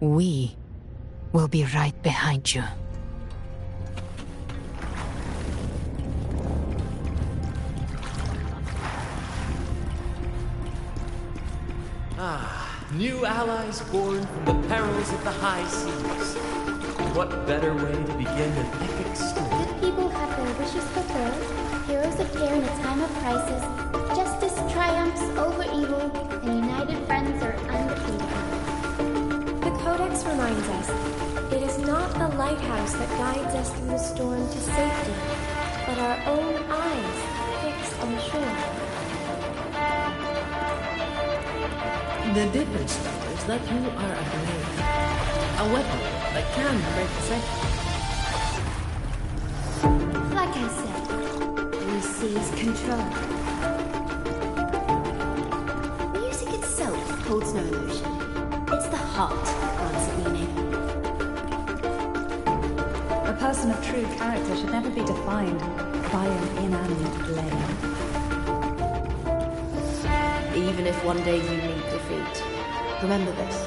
We will be right behind you. New allies born from the perils of the high seas. What better way to begin an epic story? Good people have their wishes fulfilled, heroes appear in a time of crisis, justice triumphs over evil, and united friends are undefeatable. The Codex reminds us, it is not the lighthouse that guides us through the storm to safety, but our own eyes fixed on the shore. The difference, though, is that you are a blade. A weapon that can break the cycle. Like I said, we seize control. Music itself holds no emotion. It's the heart that grants it meaning. A person of true character should never be defined by an inanimate blade. Even if one day you meet defeat, remember this.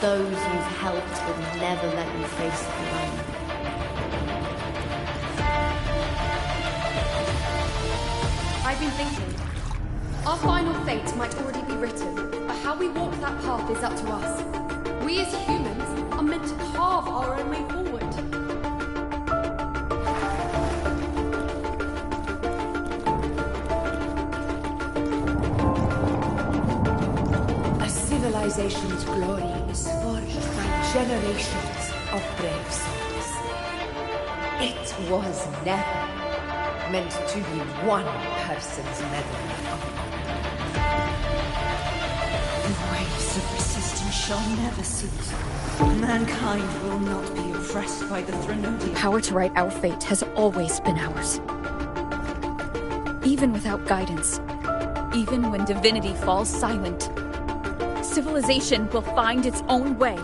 Those you've helped will never let you face it alone. I've been thinking. Our final fate might already be written, but how we walk that path is up to us. We as humans are meant to carve our own way forward. Civilization's glory is forged by generations of brave souls. It was never meant to be one person's medal of honor. The waves of resistance shall never cease. Mankind will not be oppressed by the Threnodian. Power to write our fate has always been ours. Even without guidance, even when divinity falls silent, civilization will find its own way. You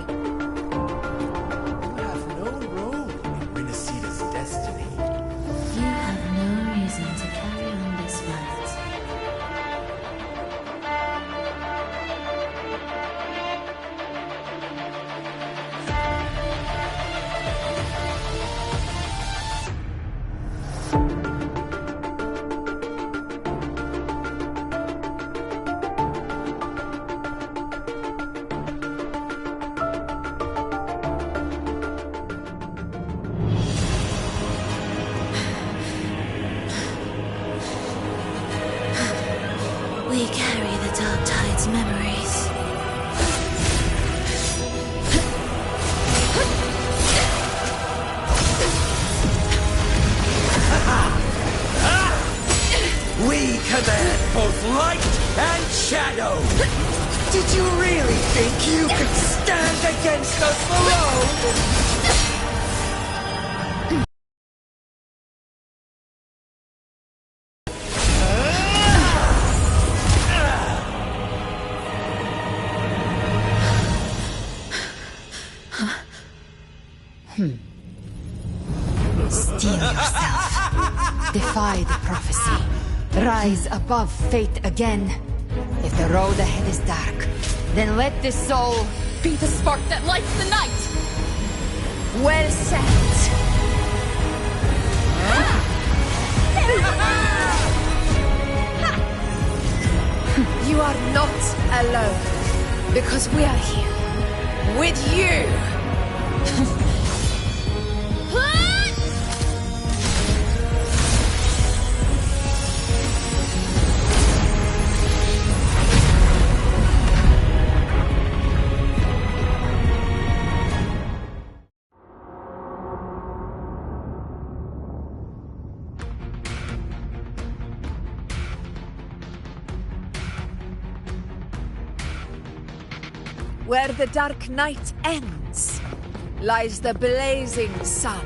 have no role in Renacita's destiny. You have no reason to carry on this fight. We carry the Dark Tide's memories. We command both light and shadow! Did you really think you could stand against us alone? Steel yourself. Defy the prophecy. Rise above fate again. If the road ahead is dark, then let this soul Be the spark that lights the night! Well said. You are not alone, because we are here with you. Where the dark night ends, lies the blazing sun.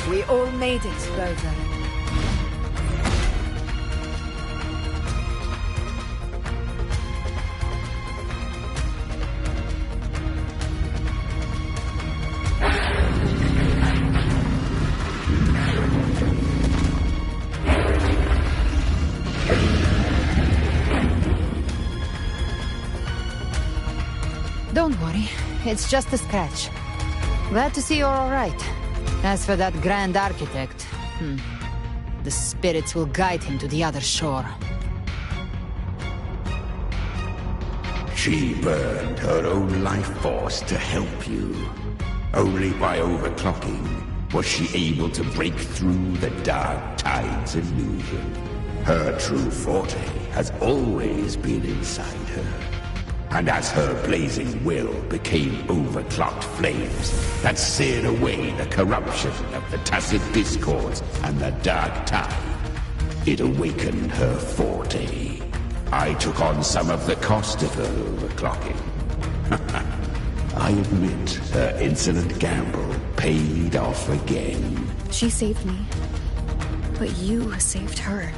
We all made it, brother. Don't worry. it's just a scratch. Glad to see you're all right. As for that Grand Architect, the spirits will guide him to the other shore. She burned her own life force to help you. Only by overclocking was she able to break through the Dark Tide's illusion. Her true forte has always been inside her. And as her blazing will became overclocked flames that seared away the corruption of the tacit discords and the Dark Tide, it awakened her forte. I took on some of the cost of her overclocking. I admit her insolent gamble paid off again. She saved me, but you saved her.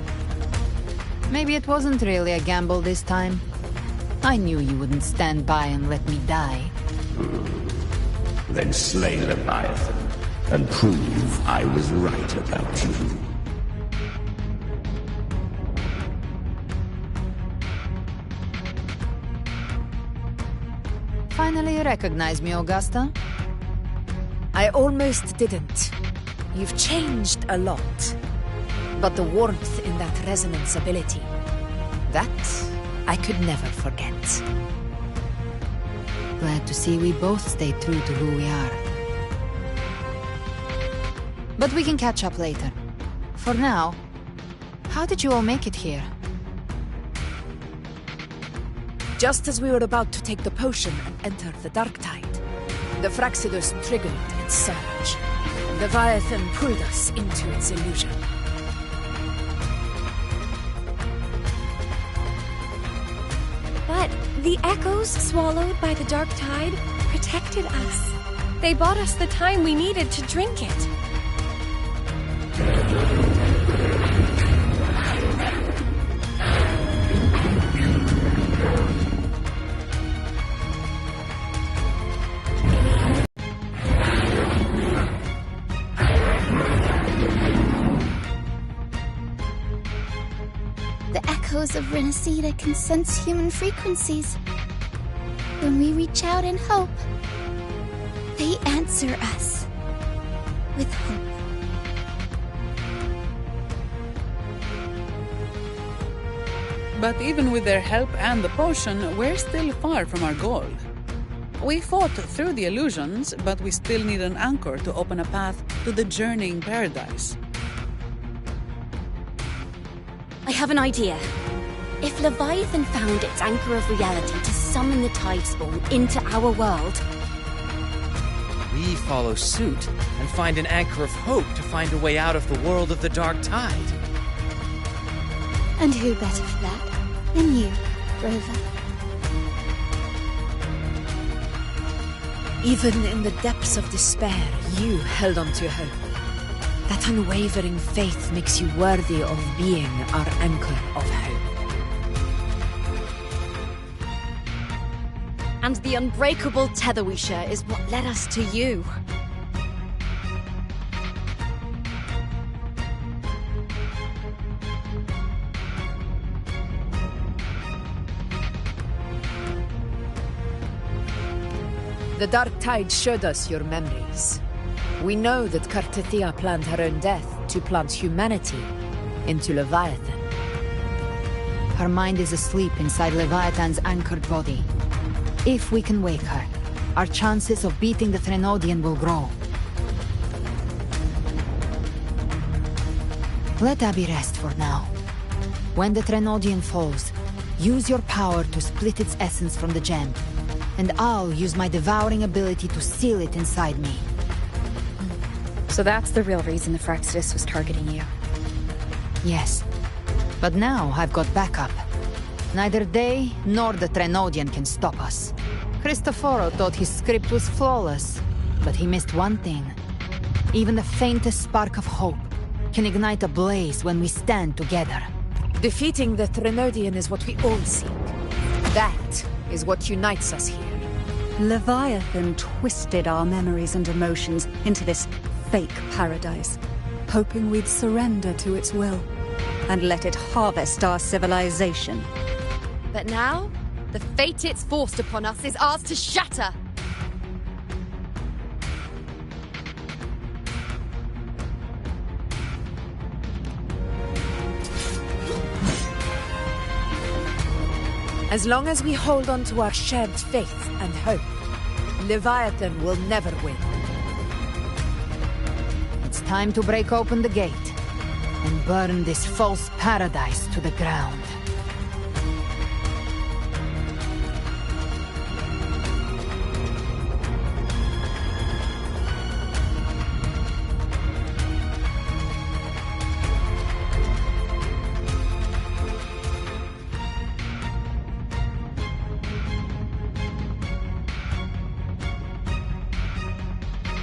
Maybe it wasn't really a gamble this time. I knew you wouldn't stand by and let me die. Then slay Leviathan and prove I was right about you. Finally recognize me, Augusta? I almost didn't. You've changed a lot. But the warmth in that resonance ability, that I could never forget. Glad to see we both stayed true to who we are. But we can catch up later. For now, how did you all make it here? Just as we were about to take the potion and enter the Dark Tide, the Fraxidus triggered its surge. Leviathan pulled us into its illusion. But the echoes swallowed by the Dark Tide protected us. They bought us the time we needed to drink it. The echoes of Renacida can sense human frequencies. When we reach out in hope, they answer us with hope. But even with their help and the potion, we're still far from our goal. We fought through the illusions, but we still need an anchor to open a path to the journeying paradise. I have an idea. If Leviathan found its anchor of reality to summon the Tidespawn into our world, we follow suit and find an anchor of hope to find a way out of the world of the Dark Tide. And who better for that than you, Rover? Even in the depths of despair, you held on to hope. That unwavering faith makes you worthy of being our anchor of hope. and the unbreakable tether we share is what led us to you. The Dark Tide showed us your memories. We know that Kartithia planned her own death to plant humanity into Leviathan. Her mind is asleep inside Leviathan's anchored body. If we can wake her, our chances of beating the Threnodian will grow. Let Abby rest for now. When the Threnodian falls, use your power to split its essence from the gem, and I'll use my devouring ability to seal it inside me. So that's the real reason the Fraxidus was targeting you. Yes. But now I've got backup. Neither they nor the Threnodian can stop us. Cristoforo thought his script was flawless, but he missed one thing. Even the faintest spark of hope can ignite a blaze when we stand together. Defeating the Threnodian is what we all seek. That is what unites us here. Leviathan twisted our memories and emotions into this fake paradise, hoping we'd surrender to its will and let it harvest our civilization. But now, the fate it's forced upon us is ours to shatter. As long as we hold on to our shared faith and hope, Leviathan will never win. It's time to break open the gate and burn this false paradise to the ground.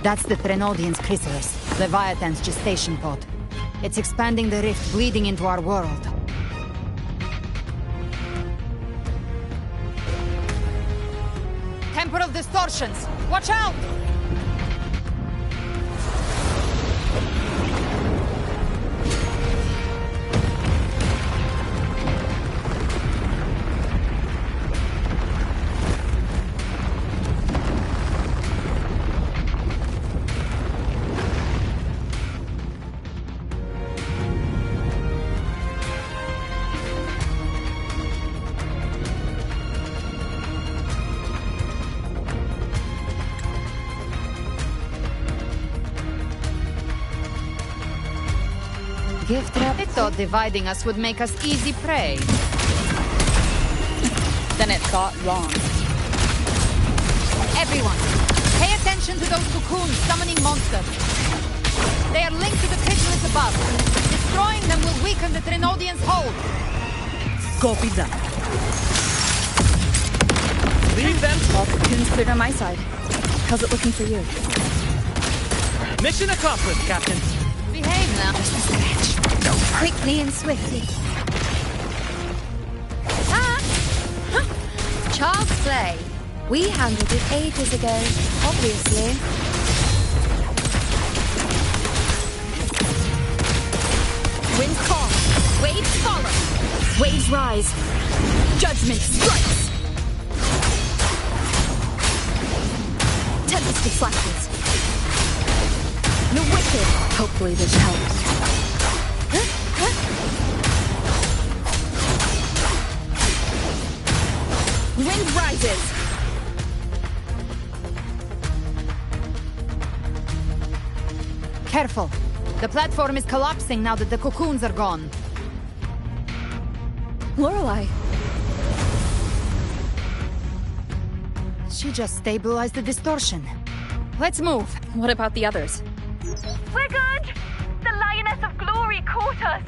That's the Threnodian's chrysalis, Leviathan's gestation pod. It's expanding the rift, bleeding into our world. Temporal distortions! Watch out! Gift wrap. They thought dividing us would make us easy prey. Then it got wrong. Everyone, pay attention to those cocoons summoning monsters. They are linked to the chrysalis above. Destroying them will weaken the Threnodian's hold. Copy that. Leave them! All cocoons cleared on my side. How's it looking for you? Mission accomplished, Captain. Behave now. Just a scratch. Quickly and swiftly. Child's play. We handled it ages ago, obviously. Wind calm. Waves follow. Waves rise. Judgment strikes. Tempest flashes. The wicked. Hopefully this helps. Wind rises. Careful. The platform is collapsing now that the cocoons are gone. Lorelei. She just stabilized the distortion. Let's move. What about the others? We're good! The Lioness of Glory caught us!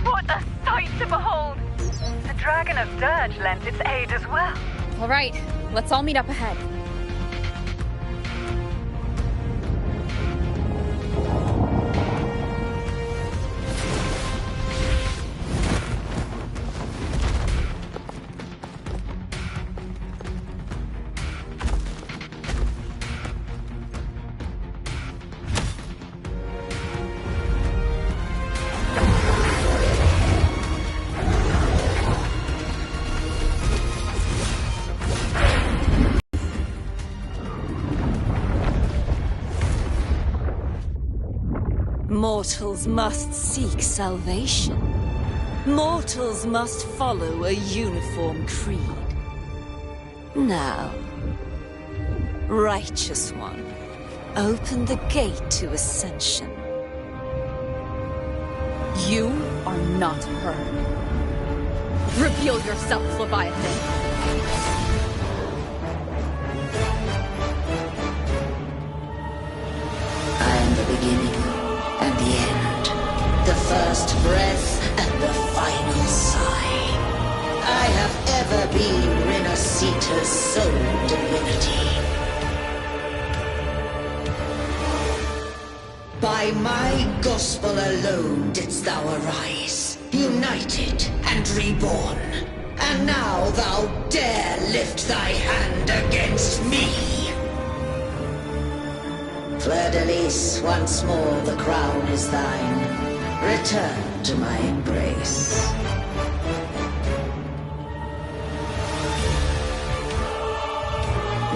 What a sight to behold! The Dragon of Dirge lent its aid as well. All right, let's all meet up ahead. Mortals must seek salvation. Mortals must follow a uniform creed. Now, Righteous One, open the gate to ascension. You are not her. Reveal yourself, Leviathan. I am the beginning and the end, the first breath and the final sigh. I have ever been Renacita's sole divinity. By my gospel alone didst thou arise, united and reborn. And now thou dare lift thy hand against me. Fleur-de-Lis, once more the crown is thine. Return to my embrace.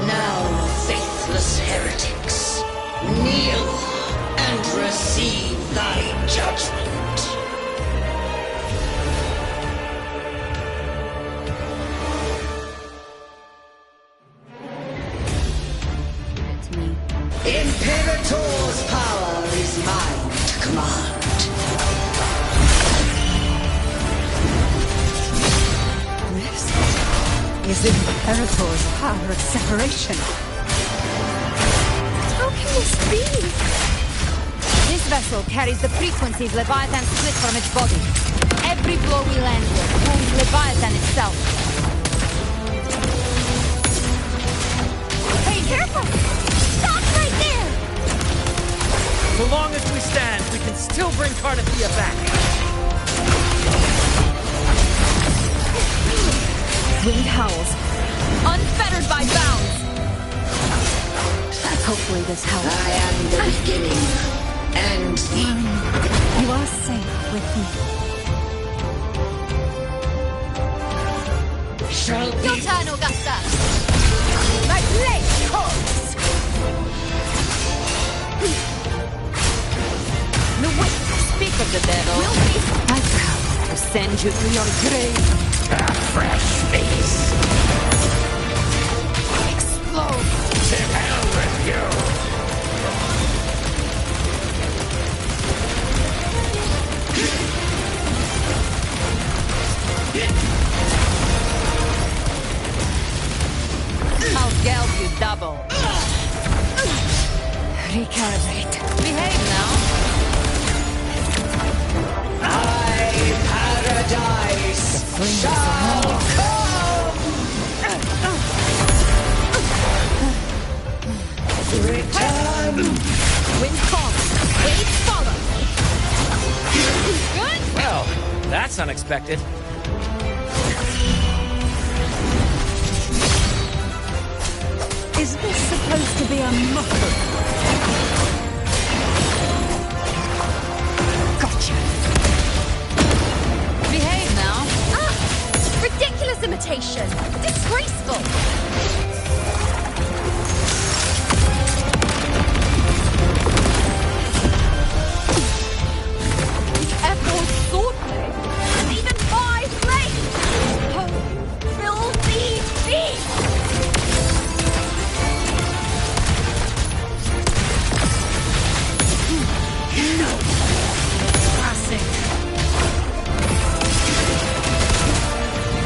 Now, faithless heretics, kneel and receive thy judgment. command. This is Imperator's power of separation. How can this be? This vessel carries the frequencies Leviathan split from its body. Every blow we land with wounds Leviathan itself. Hey, careful! Stop right there! So long as we stand, we can still bring Cardathia back. Wind howls, unfettered by bounds. Hopefully this helps. I am the beginning and the end. You are safe with me. Shall Your be turn, Augusta! My blade calls! The witch, speak of the devil. Will be My power to send you to your grave. A fresh face. Explode! To hell with you! I'll geld you double. Recalibrate. Behave now. paradise shall come. Return. wind calls, waves follow. Good? Well, that's unexpected. Is this supposed to be a mockery? Gotcha. Behave now. Ridiculous imitation! Disgraceful! Everyone's swordplay! Even my blade! Oh, filthy beast!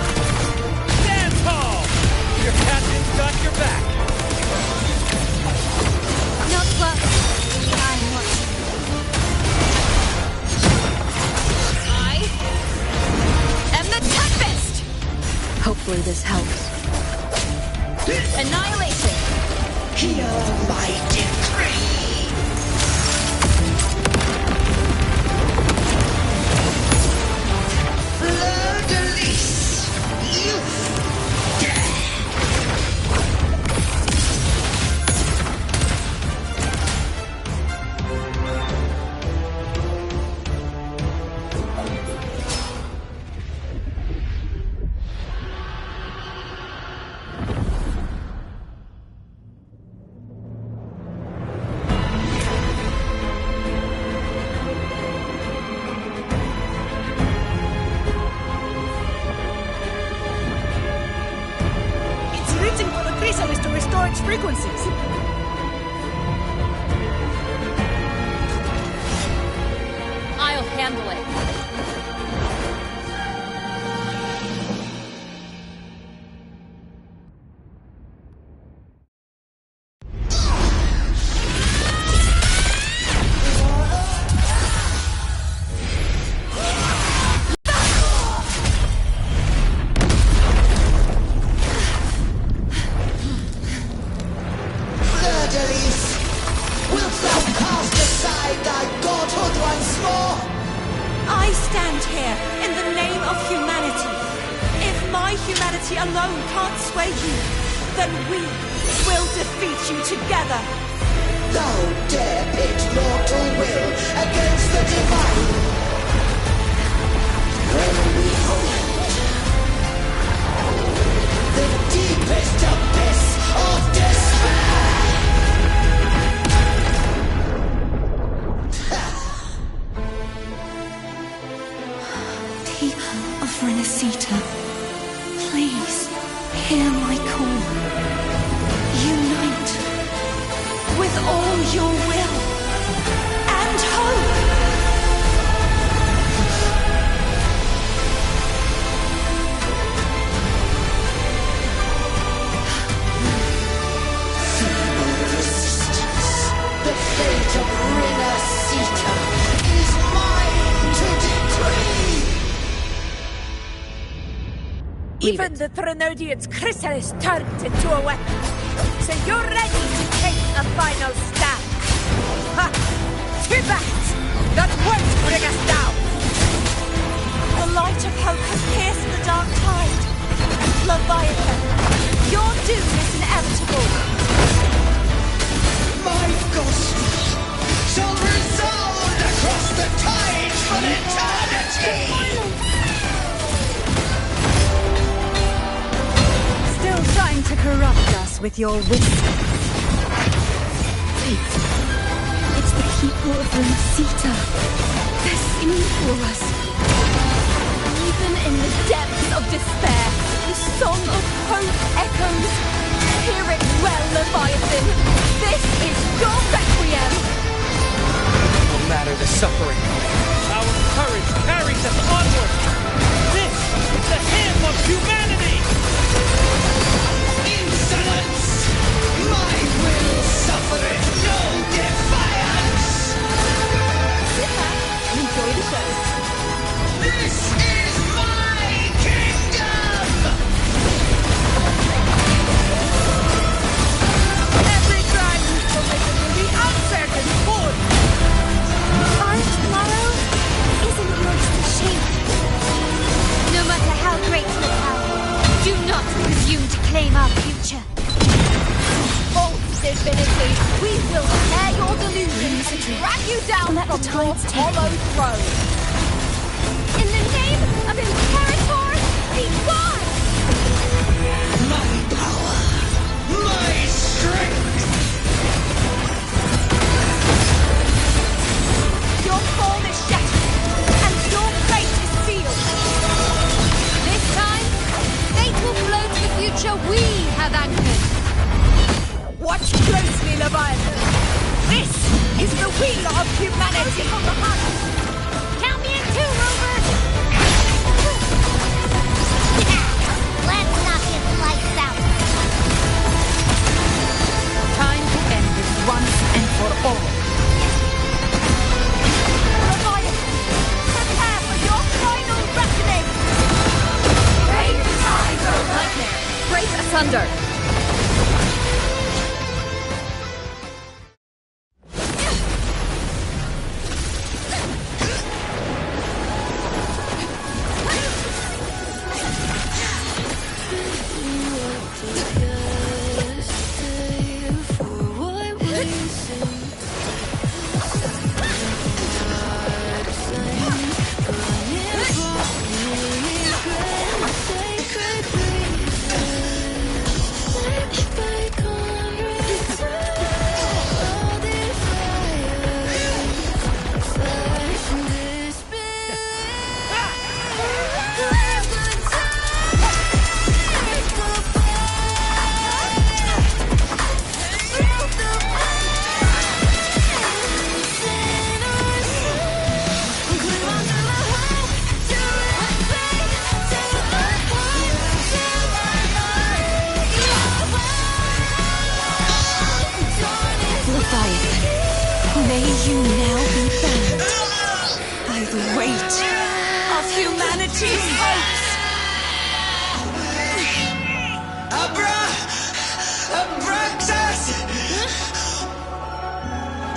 Stand tall! Your captain's got your back. Not close. I'm watching. I am the Tempest! Hopefully this helps. Annihilation! Hear my decree. Fleur-de-lis, youth, death. It's reaching for the chrysalis to restore its frequencies. I'll handle it. Fleur-de-lis, wilt thou cast aside thy godhood once more? I stand here in the name of humanity. If my humanity alone can't sway you, then we will defeat you together. Thou dare pit mortal will against the divine. When we hold the deepest abyss of despair. People of Renacita, please hear my call. Unite with all your will. Even the Threnodian's chrysalis turned into a weapon. So you're ready to take a final stand. Ha! Too bad! That won't bring us down! The light of hope has pierced the dark tide. Leviathan, your doom is inevitable. My ghost shall resound across the tides for eternity! Still trying to corrupt us with your wisdom. Wait. It's the people of Renesita. They're singing for us. Even in the depths of despair, the song of hope echoes. Hear it well, Leviathan. This is your requiem. No matter the suffering, our courage carries us onward. This is the hymn of humanity. Insolence! My will suffereth no defiance! Sit back and enjoy the show. This is my kingdom! Every crime we committed will be answered in full! Our tomorrow isn't yours to shape. No matter how great the power, do not presume to claim our future. False divinity, we will tear your delusions and drag you down from your hollow throne. In the name of Imperator, be gone! My power! My strength! Your form is shattered, and your fate is sealed. This time, fate will flow to the future we have anchored. Watch closely, Leviathan. This is the wheel of humanity. Count me in two, Rover! Let's knock his lights out. Time to end this once and for all. Leviathan, prepare for your final reckoning. Break the ties, Nightmare. Break asunder. May you now be bound by the weight of humanity's hopes. Abraxas!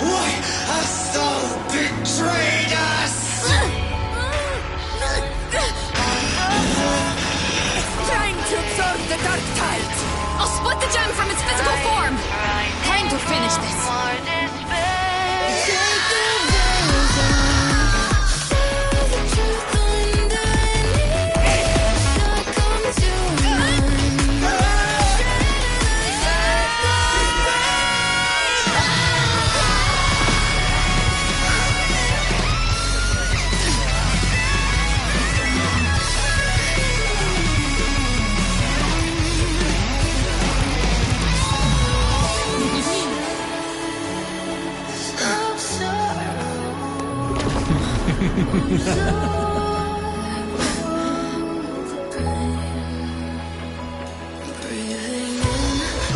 Why hast thou betrayed us? It's trying to absorb the dark tides. I'll split the gem from its physical form. Time to finish this.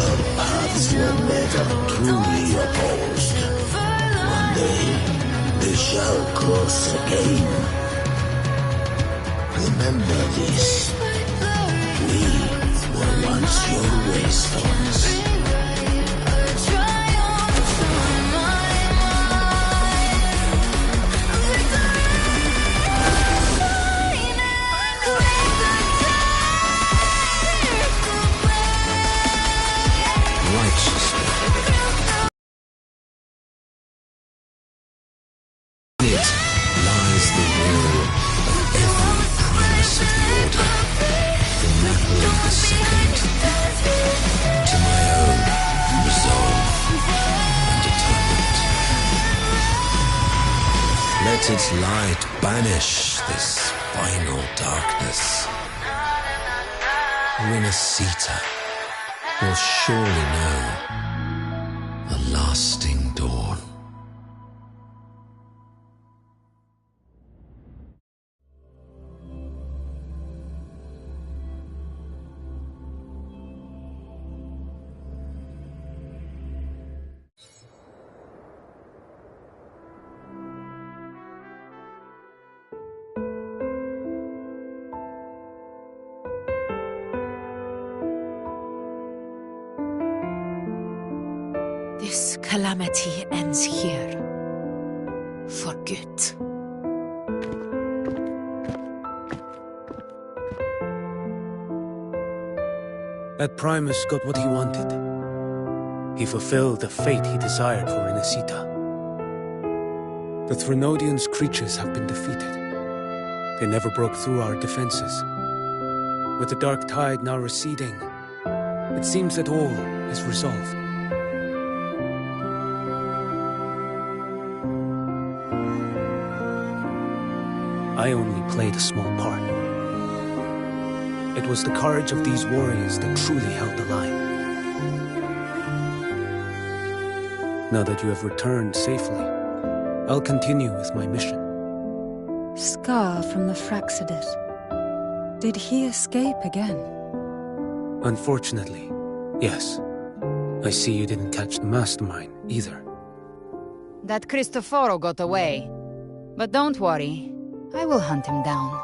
Our paths were never truly opposed. One day, they shall cross again. Remember this. We were once your wastefulness. Let its light banish this final darkness. Renacita will surely know a lasting dawn. This calamity ends here. For good. That Primus got what he wanted. He fulfilled the fate he desired for Renacita. The Threnodians' creatures have been defeated. They never broke through our defenses. With the dark tide now receding, it seems that all is resolved. I only played a small part. It was the courage of these warriors that truly held the line. Now that you have returned safely, I'll continue with my mission. Scar from the Fraxidus. Did he escape again? Unfortunately, yes. I see you didn't catch the mastermind either. That Cristoforo got away. But don't worry. I will hunt him down.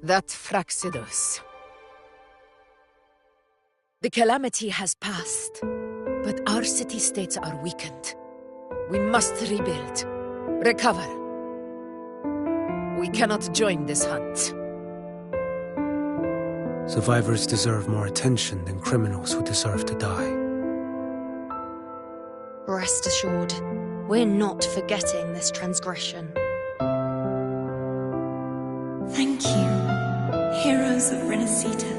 That Fraxidus. The calamity has passed, but our city-states are weakened. We must rebuild, recover. We cannot join this hunt. Survivors deserve more attention than criminals who deserve to die. Rest assured, we're not forgetting this transgression. Thank you, heroes of Renacita.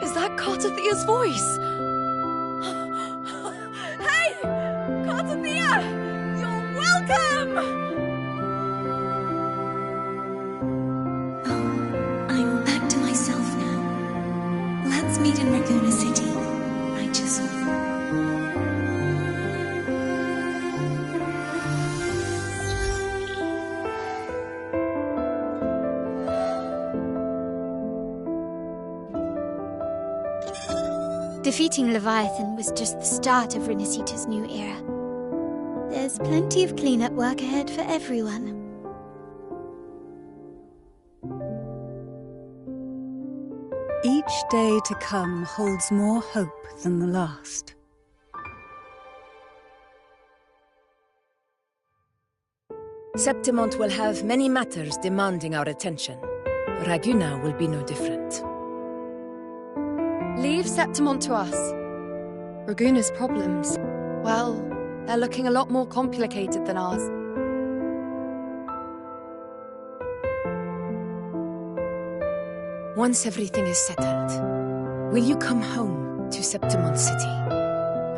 Is that Cartathia's voice? Hey! Cartathia! You're welcome! I'm back to myself now. Let's meet in Raguna City. Righteous one. Defeating Leviathan was just the start of Renacita's new era. There's plenty of cleanup work ahead for everyone. Each day to come holds more hope than the last. Septimont will have many matters demanding our attention. Raguna will be no different. Leave Septimont to us. Raguna's problems, well, they're looking a lot more complicated than ours. Once everything is settled, will you come home to Septimont City?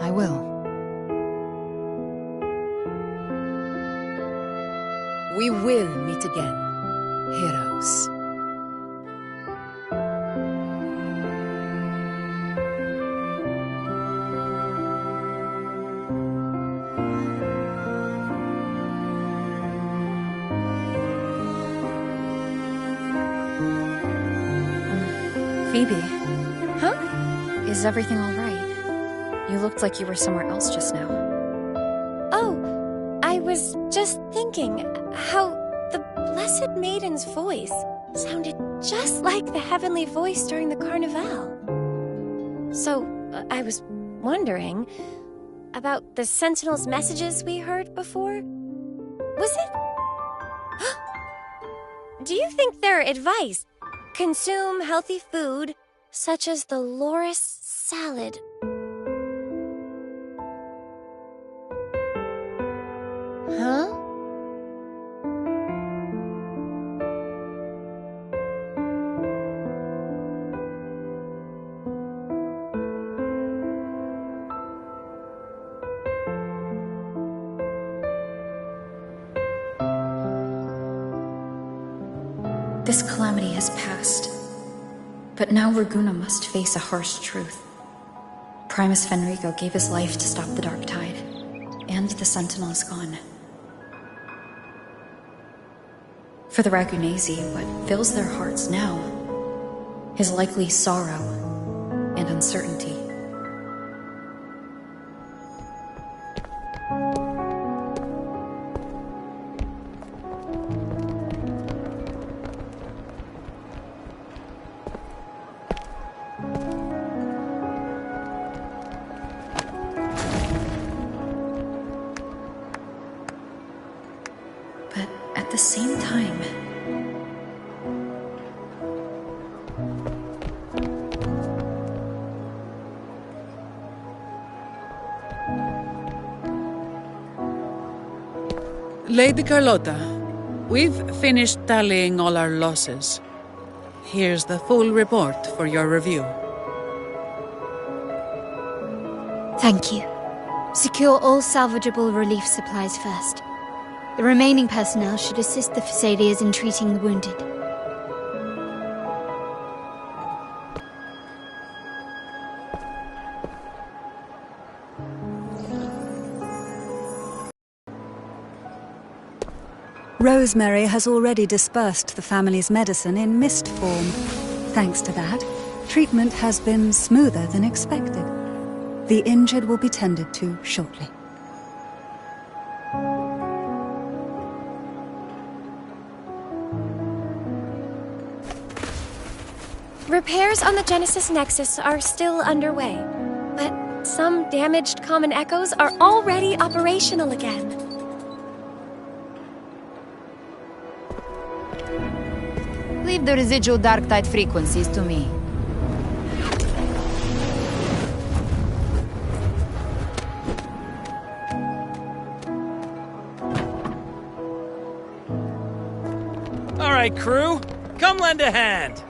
I will. We will meet again, heroes. Phoebe. Huh? Is everything all right? You looked like you were somewhere else just now. Oh, I was just thinking how Blessed Maiden's voice sounded just like the heavenly voice during the Carnival. So, I was wondering about the Sentinel's messages we heard before. Was it? Do you think their advice, consume healthy food, such as the loris salad? Huh? This calamity has passed, but now Raguna must face a harsh truth. Primus Fenrico gave his life to stop the Dark Tide, and the Sentinel is gone. For the Ragunesi, what fills their hearts now is likely sorrow and uncertainty. But at the same time, Lady Carlotta, we've finished tallying all our losses. Here's the full report for your review. Thank you. Secure all salvageable relief supplies first. The remaining personnel should assist the Phasadeas in treating the wounded. Rosemary has already dispersed the family's medicine in mist form. Thanks to that, treatment has been smoother than expected. The injured will be tended to shortly. Repairs on the Genesis Nexus are still underway, but some damaged common echoes are already operational again. Leave the residual dark tide frequencies to me. All right, crew, come lend a hand.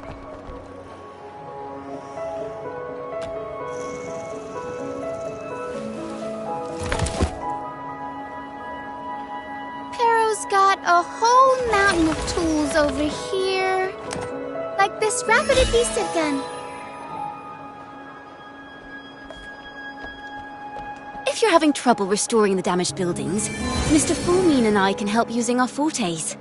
Pero's got a whole mountain of tools over here. Like this rapid adhesive gun. If you're having trouble restoring the damaged buildings, Mr. Fulmine and I can help using our fortes.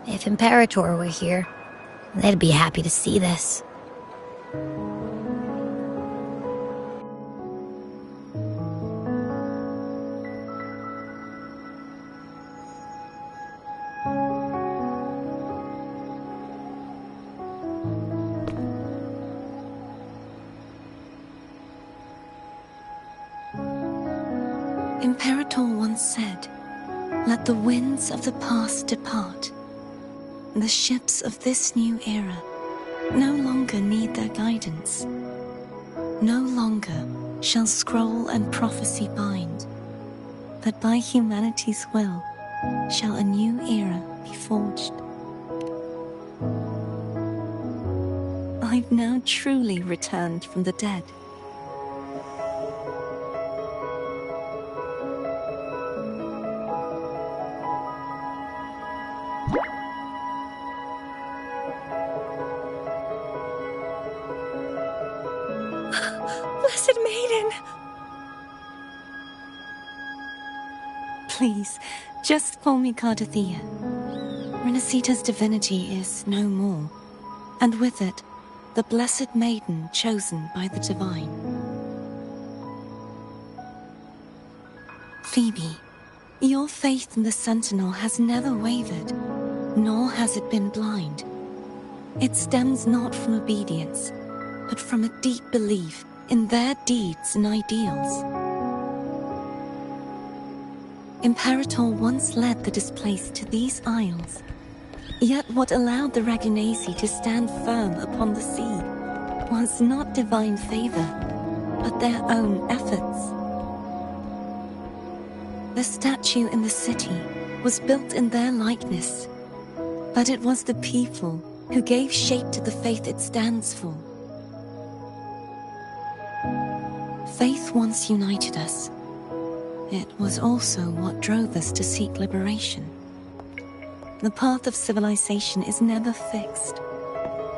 If Imperator were here, they'd be happy to see this. Imperator once said, "Let the winds of the past depart. The ships of this new era no longer need their guidance. No longer shall scroll and prophecy bind, but by humanity's will shall a new era be forged." I've now truly returned from the dead. Blessed Maiden! Please, just call me Cardothea. Renacita's divinity is no more, and with it, the Blessed Maiden chosen by the Divine. Phoebe, your faith in the Sentinel has never wavered, nor has it been blind. It stems not from obedience, but from a deep belief in their deeds and ideals. Imperator once led the displaced to these isles, yet what allowed the Ragunasi to stand firm upon the sea was not divine favor, but their own efforts. The statue in the city was built in their likeness, but it was the people who gave shape to the faith it stands for. Faith once united us. It was also what drove us to seek liberation. The path of civilization is never fixed.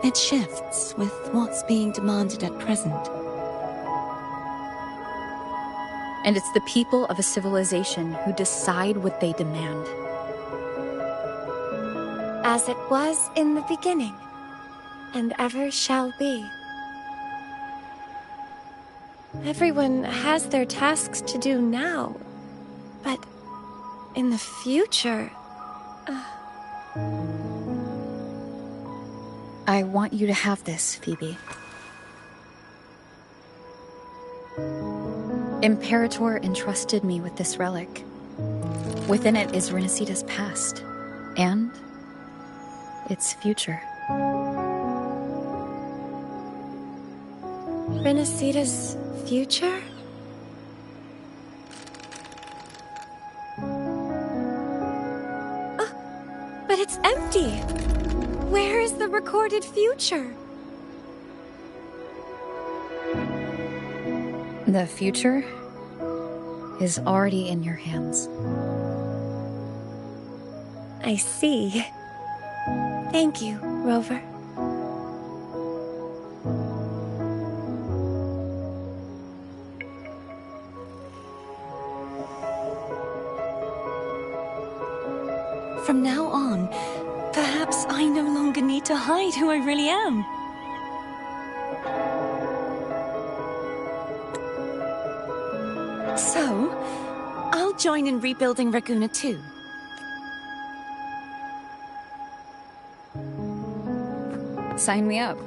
It shifts with what's being demanded at present. And it's the people of a civilization who decide what they demand. As it was in the beginning, and ever shall be. Everyone has their tasks to do now, but in the future... I want you to have this, Phoebe. Imperator entrusted me with this relic. Within it is Renacita's past, and its future. Renacita's future? But it's empty! Where is the recorded future? The future is already in your hands. I see. Thank you, Rover. From now on, perhaps I no longer need to hide who I really am. So, I'll join in rebuilding Raguna too. Sign me up.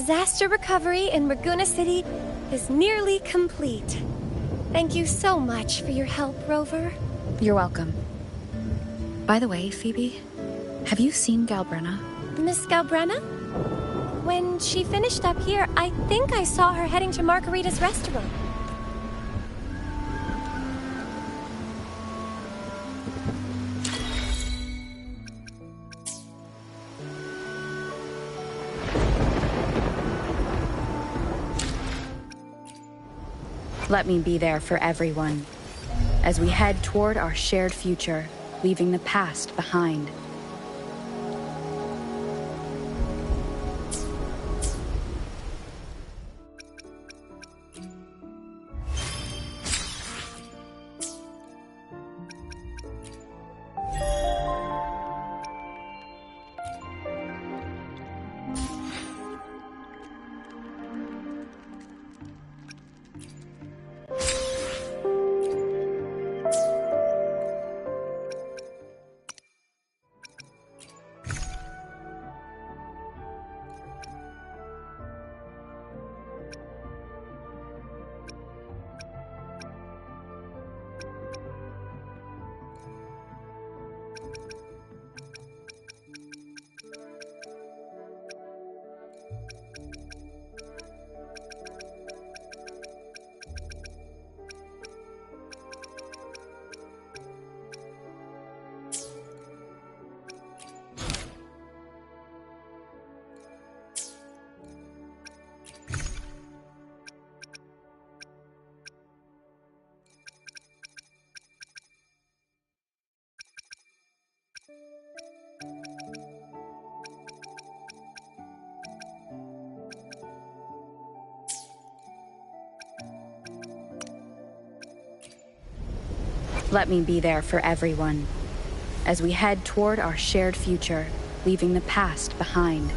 Disaster recovery in Raguna City is nearly complete. Thank you so much for your help, Rover. You're welcome. By the way, Phoebe, have you seen Galbrenna? Miss Galbrenna? When she finished up here, I think I saw her heading to Margarita's restaurant. Let me be there for everyone, as we head toward our shared future, leaving the past behind. Let me be there for everyone, as we head toward our shared future, leaving the past behind.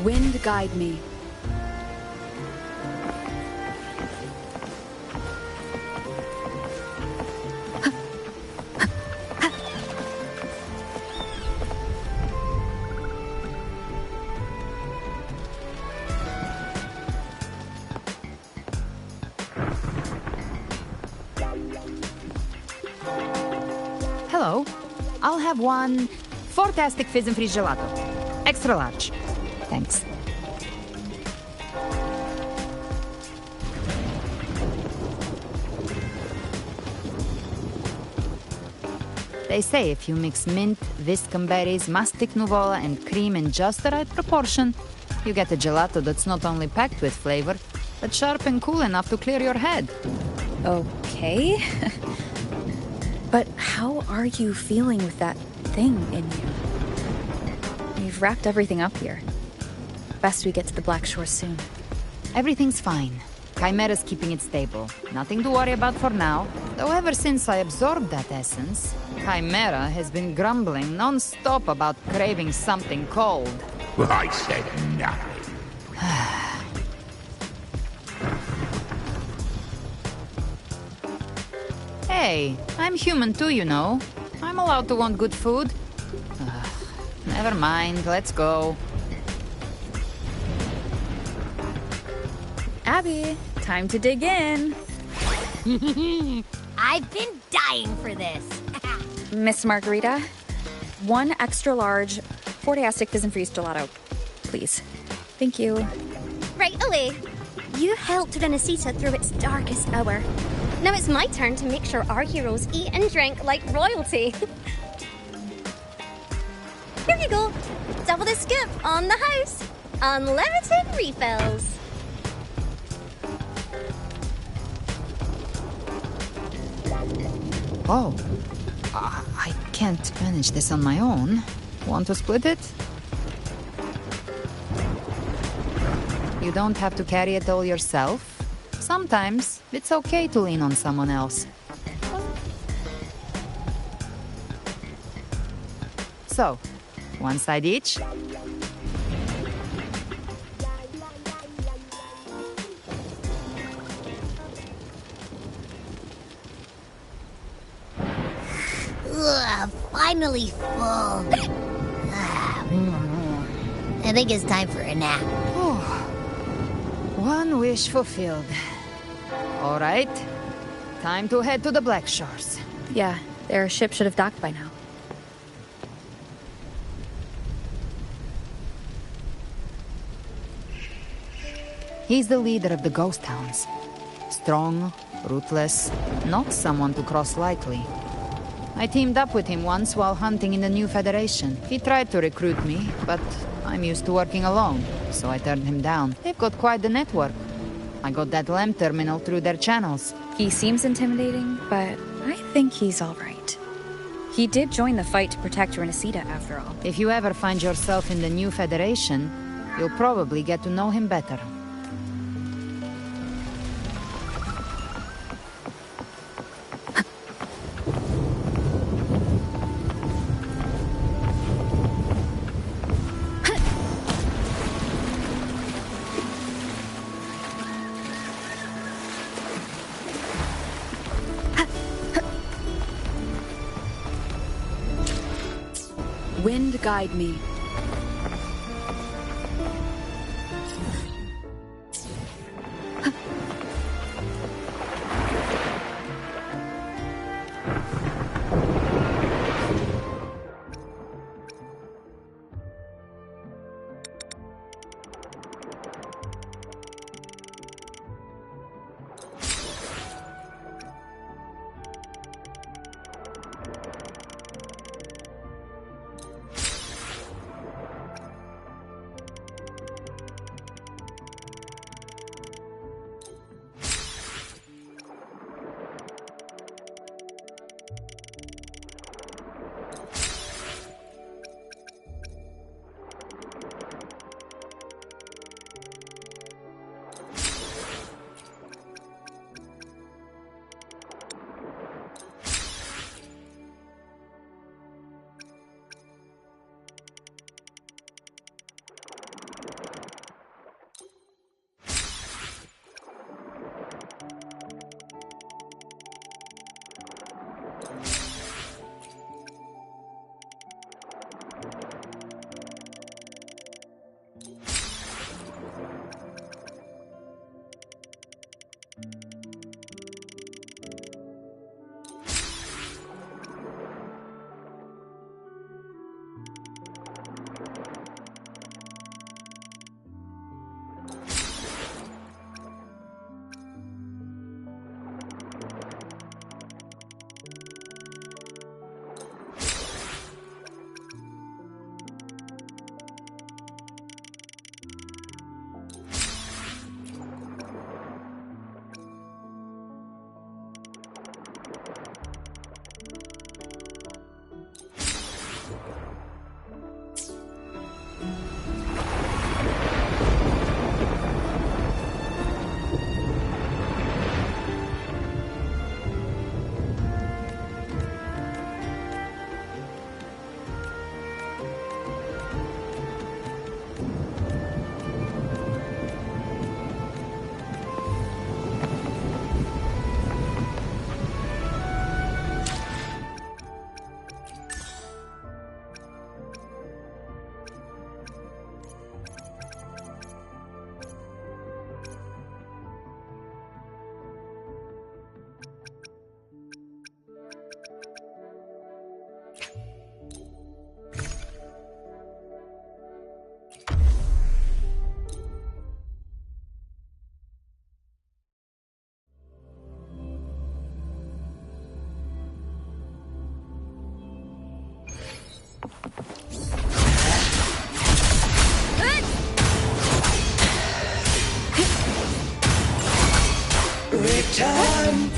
Wind guide me. Hello. I'll have one fantastic fizz and freeze gelato. Extra large. Thanks. They say if you mix mint, viscum berries, mastic nuvola, and cream in just the right proportion, you get a gelato that's not only packed with flavor, but sharp and cool enough to clear your head. Okay. But how are you feeling with that thing in you? You've wrapped everything up here. Best we get to the Black Shore soon. Everything's fine. Chimera's keeping it stable. Nothing to worry about for now. Though ever since I absorbed that essence, Chimera has been grumbling non-stop about craving something cold. I said nothing. Hey, I'm human too, you know. I'm allowed to want good food. Never mind, let's go. Abby, time to dig in. I've been dying for this. Miss Margarita, one extra large 40-astic fizz and freeze gelato, please. Thank you. Right away. You helped Renacita through its darkest hour. Now it's my turn to make sure our heroes eat and drink like royalty. Here you go. Double the scoop on the house. Unlimited refills. Oh. I can't manage this on my own. Want to split it? You don't have to carry it all yourself. Sometimes it's okay to lean on someone else. So, one side each. Ugh, finally full. I think it's time for a nap. One wish fulfilled. All right. Time to head to the Black Shores. Yeah, their ship should have docked by now. He's the leader of the Ghost Hounds. Strong, ruthless, not someone to cross lightly. I teamed up with him once while hunting in the New Federation. He tried to recruit me, but I'm used to working alone, so I turned him down. They've got quite the network. I got that LEM terminal through their channels. He seems intimidating, but I think he's all right. He did join the fight to protect Renesita, after all. If you ever find yourself in the New Federation, you'll probably get to know him better. Wind guide me.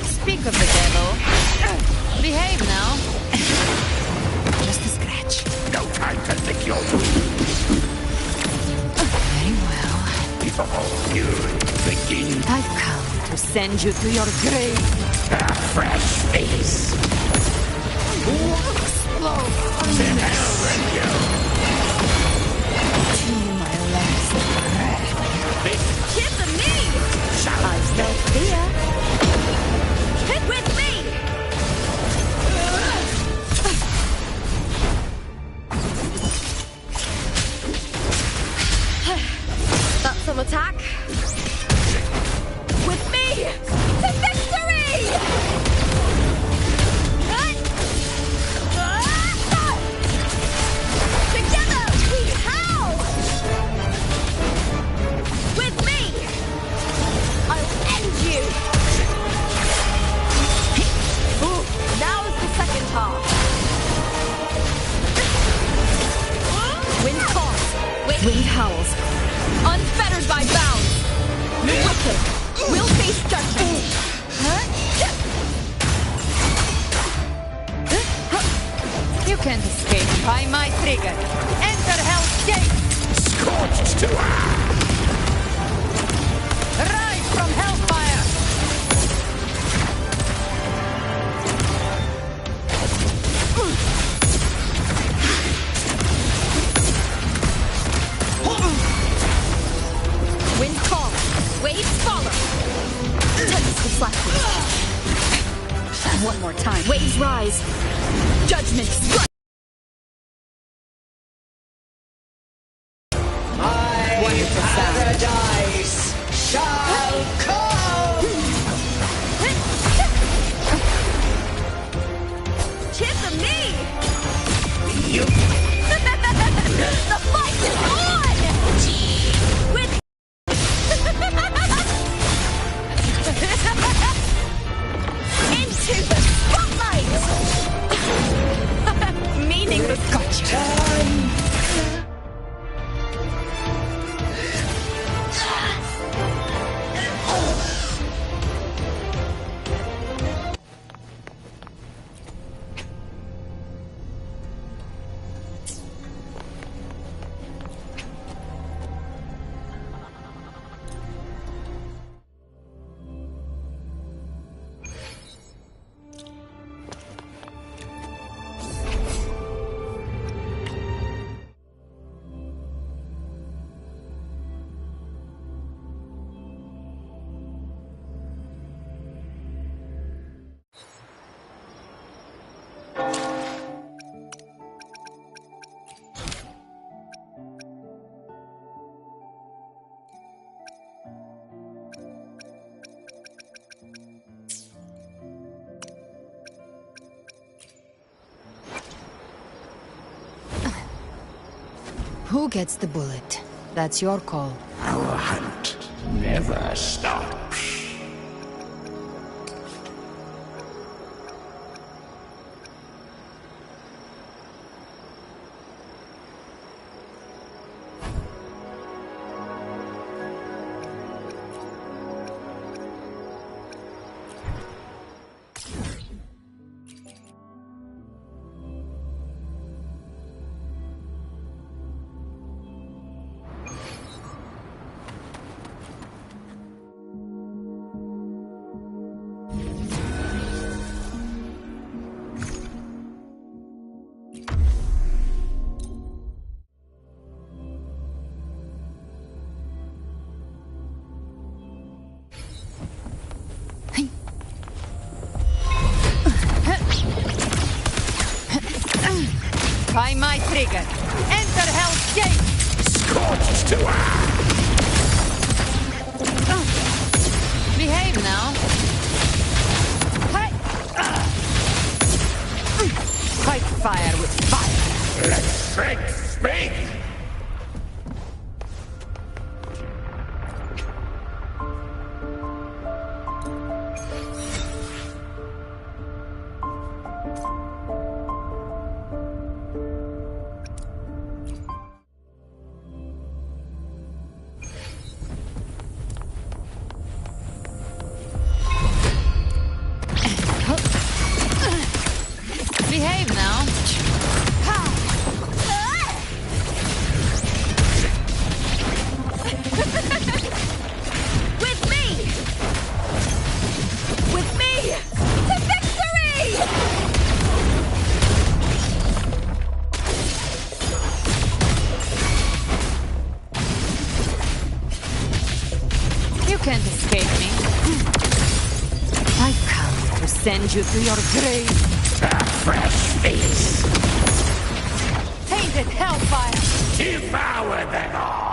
Speak of the devil. Behave now. Just a scratch. No time to lick your wounds. Very well. Before fury begins. I've come to send you to your grave. A fresh face. Explode. To hell with you. Till my last breath. Kiss me! I've no fear. Hit with me! That's some attack. With me! To victory! Together we howl! With me! I'll end you! Ooh, now's the second half. Wind calls. Wind howls. Unfettered by bounds. The wicked will face judgment. You can't escape by my trigger. Enter Hell's Gate. Scorched to Rise from Hellfire. Wind call. Waves follow. Tempest deflected. One more time. Waves rise. Judgment strike. Paradise shall come! Kiss me! The fight is on! With into the spotlight! Meaningless Time! Who gets the bullet? That's your call. Our hunt never stops. Try my trigger. Enter Hell's Gate. Scorched to Behave now. Hey. Fight fire with fire. Let strength speak. send you to your grave. A fresh face. Tainted hellfire! Devour them all!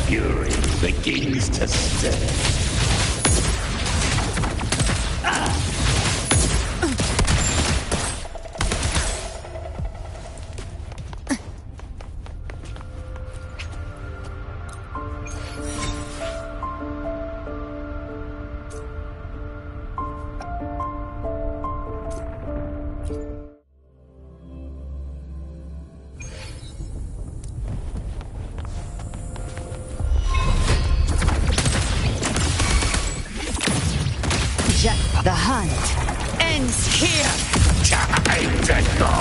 Fury begins to stir. The hunt ends here! Time to go!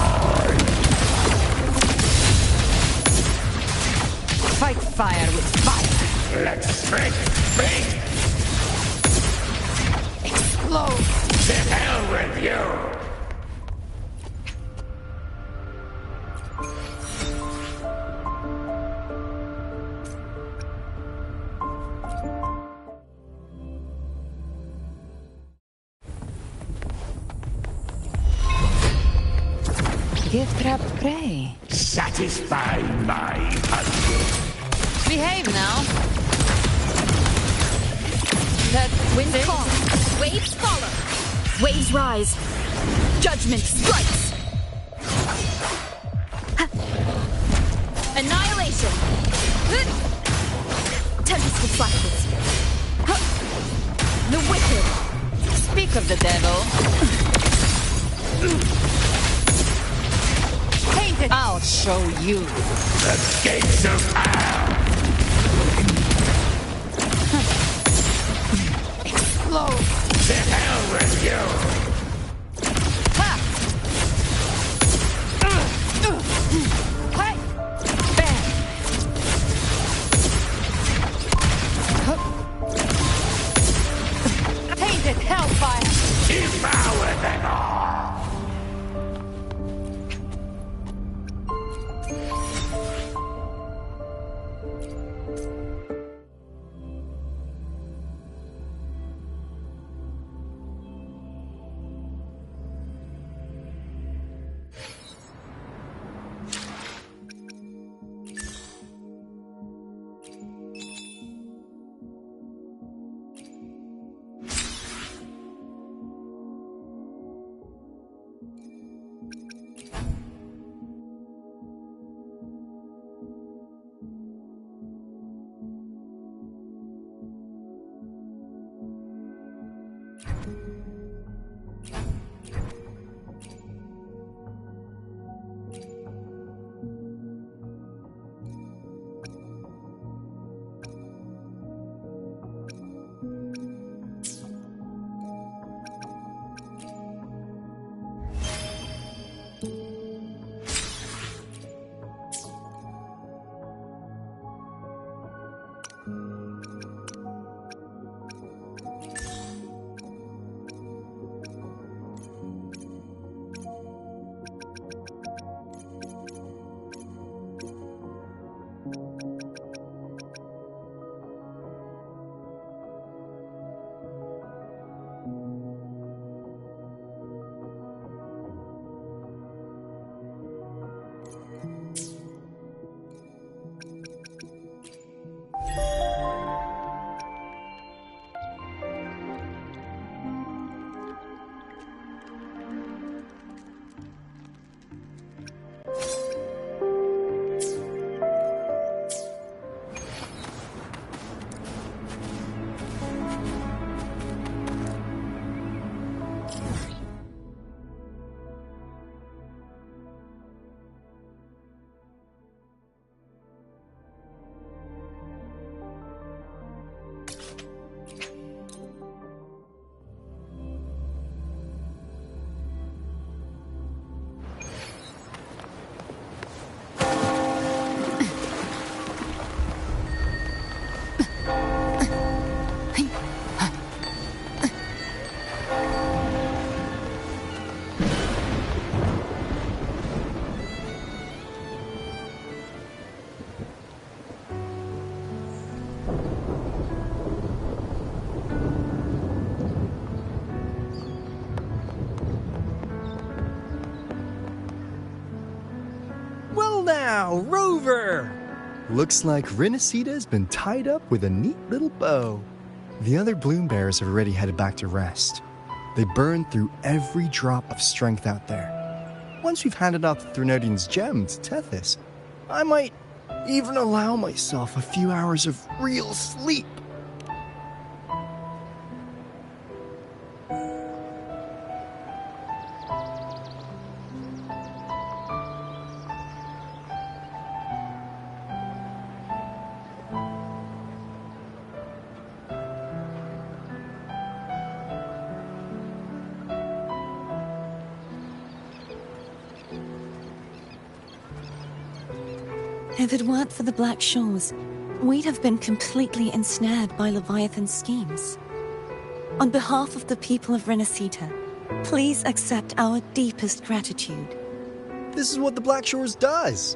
Fight fire with fire! Let's strike fate! Explode! To hell with you! Give trap prey. Satisfy my hunger. Behave now. That wind calls. Waves follow. Waves rise. Judgment strikes. Annihilation. Tempest with flashes. The wicked. Speak of the devil. I'll show you. The gates of hell! Explode! To hell with you! Tainted hellfire! Devour them all! now, Rover! Looks like Renacita's been tied up with a neat little bow. The other bloom bearers have already headed back to rest. They burned through every drop of strength out there. Once we've handed out the Threnodian's gem to Tethys, I might even allow myself a few hours of real sleep. If it weren't for the Black Shores, we'd have been completely ensnared by Leviathan's schemes. On behalf of the people of Renacita, please accept our deepest gratitude. This is what the Black Shores does.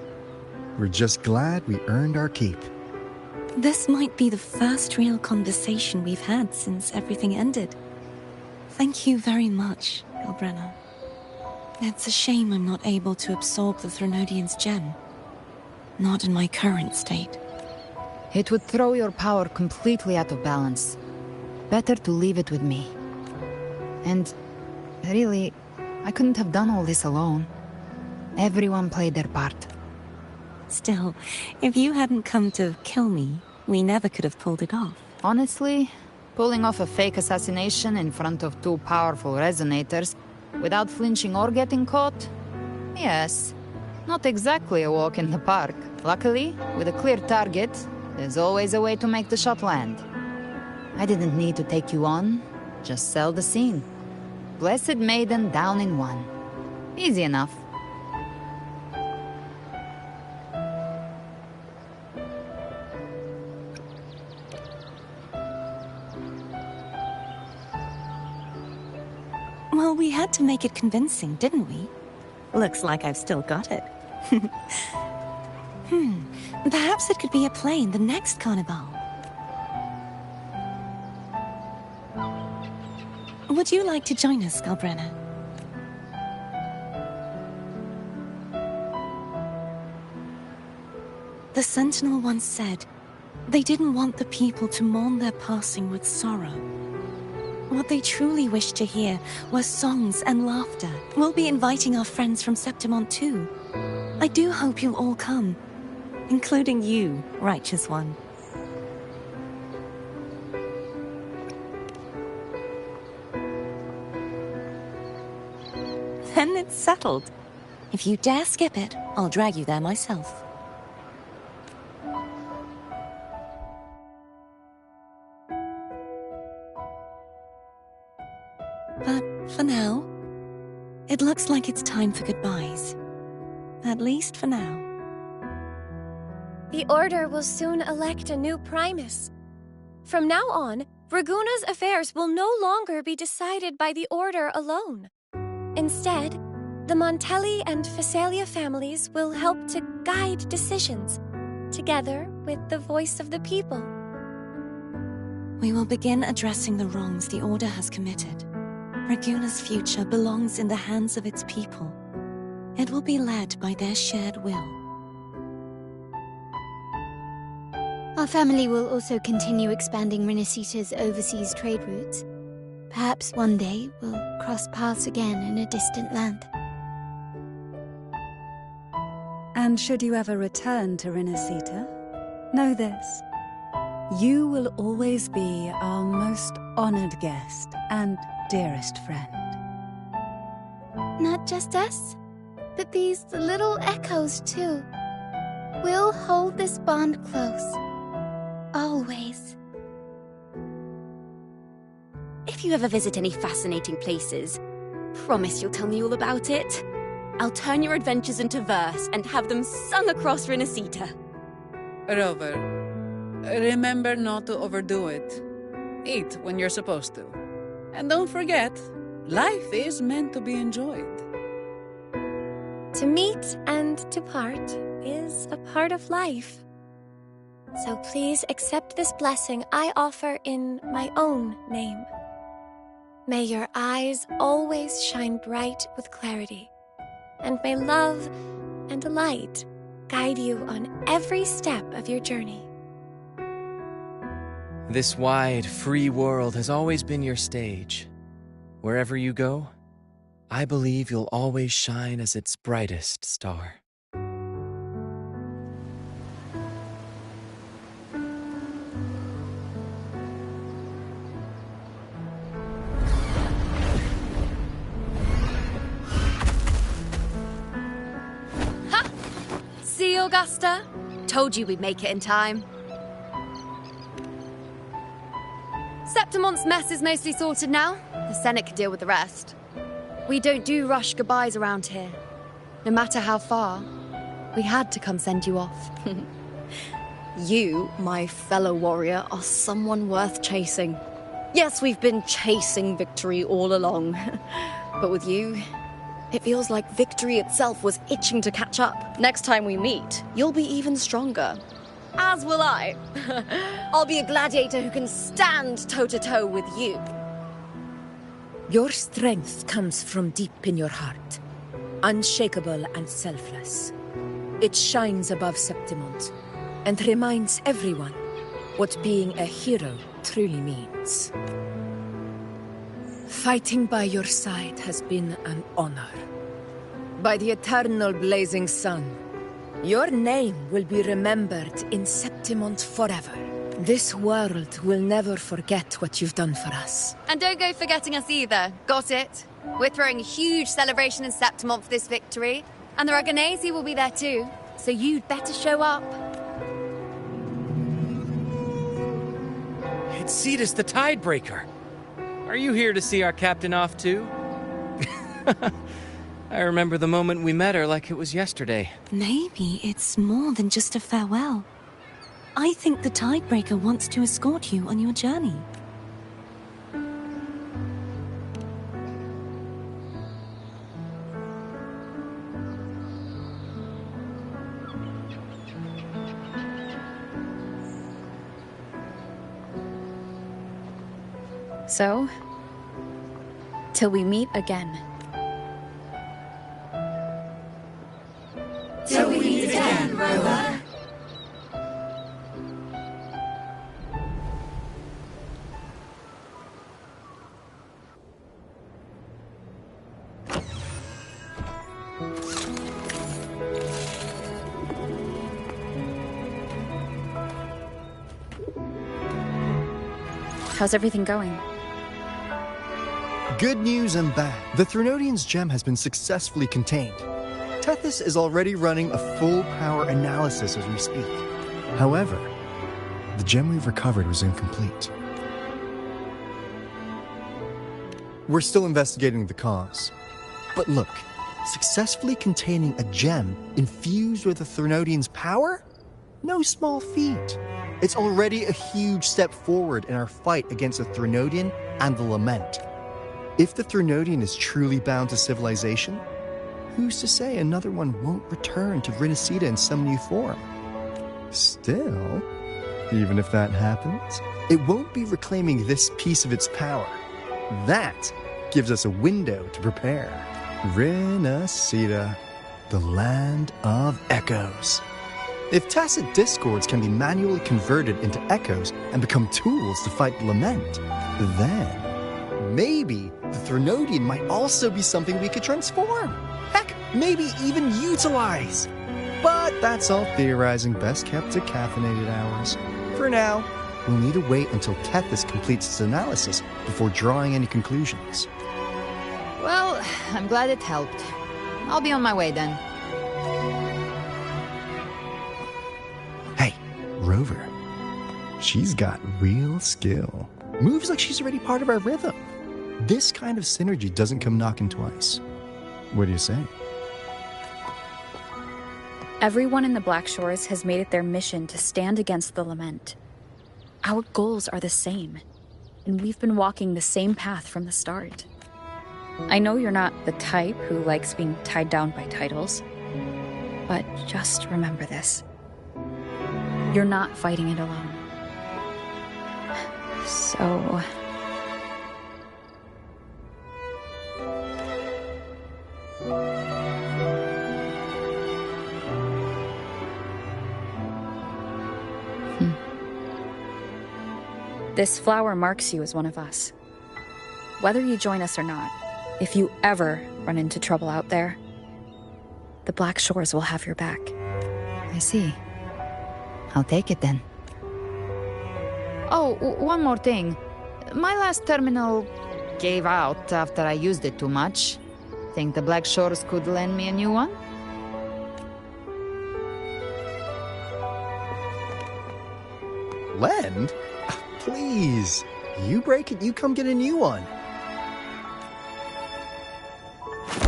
We're just glad we earned our keep. This might be the first real conversation we've had since everything ended. Thank you very much, Galbrenna. It's a shame I'm not able to absorb the Threnodian's gem. Not in my current state. It would throw your power completely out of balance. Better to leave it with me. And really, I couldn't have done all this alone. Everyone played their part. Still, if you hadn't come to kill me, we never could have pulled it off. Honestly, pulling off a fake assassination in front of two powerful resonators without flinching or getting caught? Yes. Not exactly a walk in the park. Luckily, with a clear target, there's always a way to make the shot land. I didn't need to take you on, just sell the scene. Blessed Maiden down in one. Easy enough. Well, we had to make it convincing, didn't we? Looks like I've still got it. Perhaps it could be a play in the next carnival. Would you like to join us, Galbrenna? The Sentinel once said, they didn't want the people to mourn their passing with sorrow. What they truly wished to hear were songs and laughter. We'll be inviting our friends from Septimont too. I do hope you'll all come, including you, Righteous One. Then it's settled. If you dare skip it, I'll drag you there myself. But for now, it looks like it's time for goodbyes. At least for now. The Order will soon elect a new Primus. From now on, Raguna's affairs will no longer be decided by the Order alone. Instead, the Montelli and Phasalia families will help to guide decisions, together with the voice of the people. We will begin addressing the wrongs the Order has committed. Raguna's future belongs in the hands of its people. It will be led by their shared will. Our family will also continue expanding Renacita's overseas trade routes. Perhaps one day we'll cross paths again in a distant land. And should you ever return to Renacita, know this. You will always be our most honored guest and dearest friend. Not just us, but these little echoes too. We'll hold this bond close. Always. If you ever visit any fascinating places, promise you'll tell me all about it. I'll turn your adventures into verse and have them sung across Renacita. Rover, remember not to overdo it. Eat when you're supposed to. And don't forget, life is meant to be enjoyed. To meet and to part is a part of life. So please accept this blessing I offer in my own name. May your eyes always shine bright with clarity, and may love and light guide you on every step of your journey. This wide, free world has always been your stage. Wherever you go, I believe you'll always shine as its brightest star. See, Augusta? Told you we'd make it in time. Septimont's mess is mostly sorted now. The Senate can deal with the rest. We don't do rush goodbyes around here. No matter how far, we had to come send you off. You, my fellow warrior, are someone worth chasing. Yes, we've been chasing victory all along. But with you, it feels like victory itself was itching to catch up. Next time we meet, you'll be even stronger. As will I. I'll be a gladiator who can stand toe-to-toe with you. Your strength comes from deep in your heart, unshakable and selfless. It shines above Septimont and reminds everyone what being a hero truly means. Fighting by your side has been an honor. By the eternal blazing sun, your name will be remembered in Septimont forever. This world will never forget what you've done for us. And don't go forgetting us either. Got it? We're throwing a huge celebration in Septimont for this victory. And the Raganesi will be there too. So you'd better show up. It's Cetus the Tidebreaker. Are you here to see our captain off too? I remember the moment we met her like it was yesterday. Maybe it's more than just a farewell. I think the Tidebreaker wants to escort you on your journey. So, till we meet again. Till we meet again, Rover. How's everything going? Good news and bad. The Threnodian's gem has been successfully contained. Tethys is already running a full power analysis as we speak. However, the gem we've recovered was incomplete. We're still investigating the cause. But look, successfully containing a gem infused with the Threnodian's power? No small feat. It's already a huge step forward in our fight against the Threnodian and the Lament. If the Threnodian is truly bound to civilization, who's to say another one won't return to Renacida in some new form? Still, even if that happens, it won't be reclaiming this piece of its power. That gives us a window to prepare. Renacida, the land of echoes. If tacit discords can be manually converted into echoes and become tools to fight the Lament, then maybe the Threnodian might also be something we could transform. Heck, maybe even utilize. But that's all theorizing best kept to caffeinated hours. For now, we'll need to wait until Tethys completes its analysis before drawing any conclusions. Well, I'm glad it helped. I'll be on my way then. Hey, Rover. She's got real skill. Moves like she's already part of our rhythm. This kind of synergy doesn't come knocking twice. What do you say? Everyone in the Black Shores has made it their mission to stand against the Lament. Our goals are the same, and we've been walking the same path from the start. I know you're not the type who likes being tied down by titles, but just remember this. You're not fighting it alone. So... This flower marks you as one of us. Whether you join us or not, if you ever run into trouble out there, the Black Shores will have your back. I see. I'll take it then. Oh, one more thing. My last terminal gave out after I used it too much. Think the Black Shores could lend me a new one? Lend? Please. You break it, you come get a new one.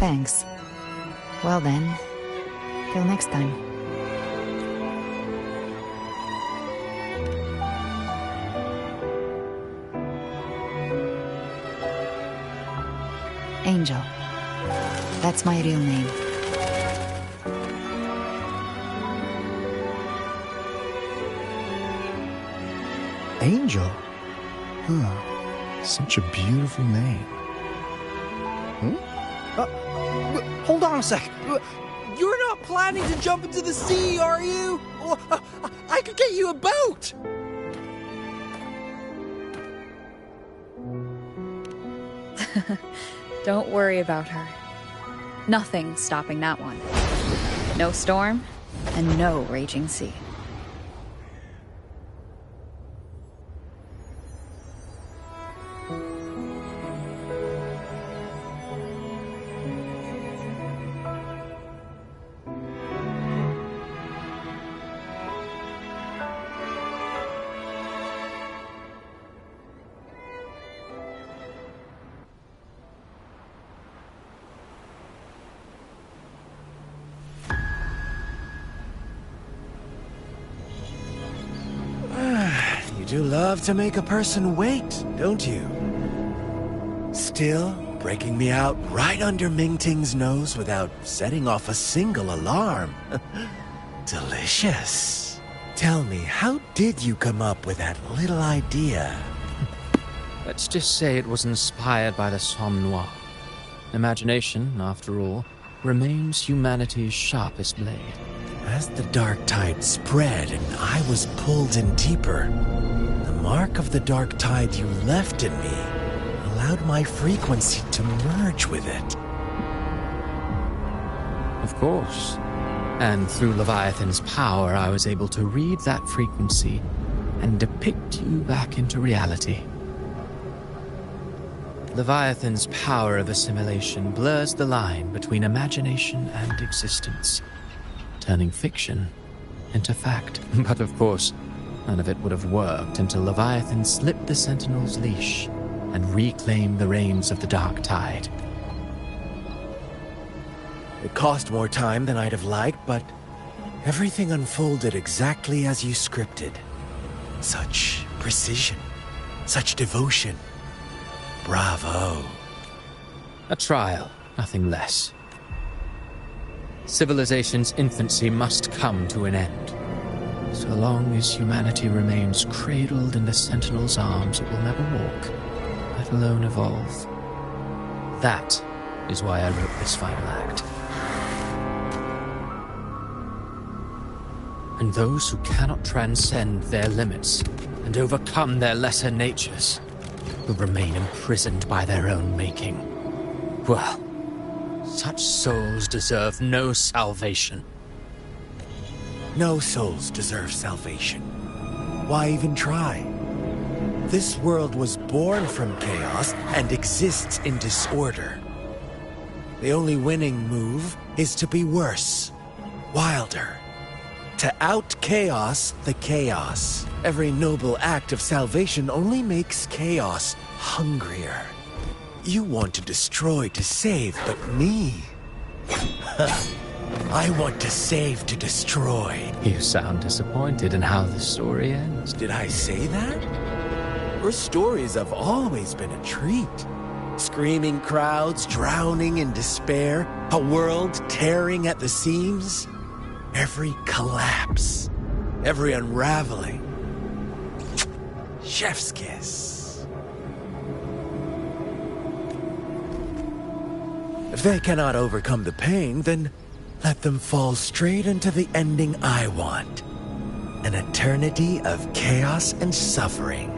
Thanks. Well then, till next time. Angel. That's my real name. Angel? Huh. Such a beautiful name. Hold on a sec. You're not planning to jump into the sea, are you? I could get you a boat! Don't worry about her. Nothing's stopping that one. No storm, and no raging sea. You do love to make a person wait, don't you? Still, breaking me out right under Mingting's nose without setting off a single alarm. Delicious. Tell me, how did you come up with that little idea? Let's just say it was inspired by the Somme Noir. Imagination, after all, remains humanity's sharpest blade. As the dark tide spread and I was pulled in deeper, the mark of the dark tide you left in me allowed my frequency to merge with it. Of course. And through Leviathan's power, I was able to read that frequency and depict you back into reality. Leviathan's power of assimilation blurs the line between imagination and existence, turning fiction into fact. But of course, none of it would have worked until Leviathan slipped the Sentinel's leash and reclaimed the reins of the dark tide. It cost more time than I'd have liked, but everything unfolded exactly as you scripted. Such precision, such devotion. Bravo. A trial, nothing less. Civilization's infancy must come to an end. So long as humanity remains cradled in the Sentinel's arms, it will never walk, let alone evolve. That is why I wrote this final act. And those who cannot transcend their limits and overcome their lesser natures will remain imprisoned by their own making. Well, such souls deserve no salvation. No souls deserve salvation. Why even try? This world was born from chaos and exists in disorder. The only winning move is to be worse, wilder. To out-chaos the chaos. Every noble act of salvation only makes chaos hungrier. You want to destroy to save, but me? I want to save to destroy. You sound disappointed in how the story ends. Did I say that? Your stories have always been a treat. Screaming crowds drowning in despair, a world tearing at the seams. Every collapse, every unraveling. Chef's kiss. If they cannot overcome the pain, then let them fall straight into the ending I want. An eternity of chaos and suffering.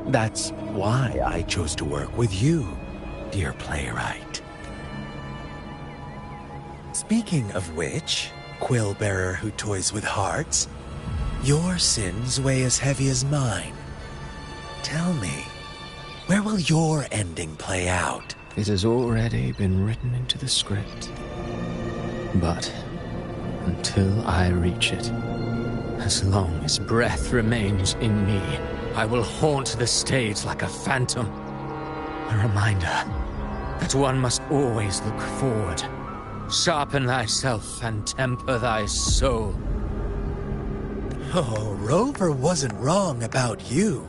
That's why I chose to work with you, dear playwright. Speaking of which, quill bearer who toys with hearts, your sins weigh as heavy as mine. Tell me, where will your ending play out? It has already been written into the script. But until I reach it, as long as breath remains in me, I will haunt the stage like a phantom. A reminder that one must always look forward. Sharpen thyself and temper thy soul. Oh, Rover wasn't wrong about you.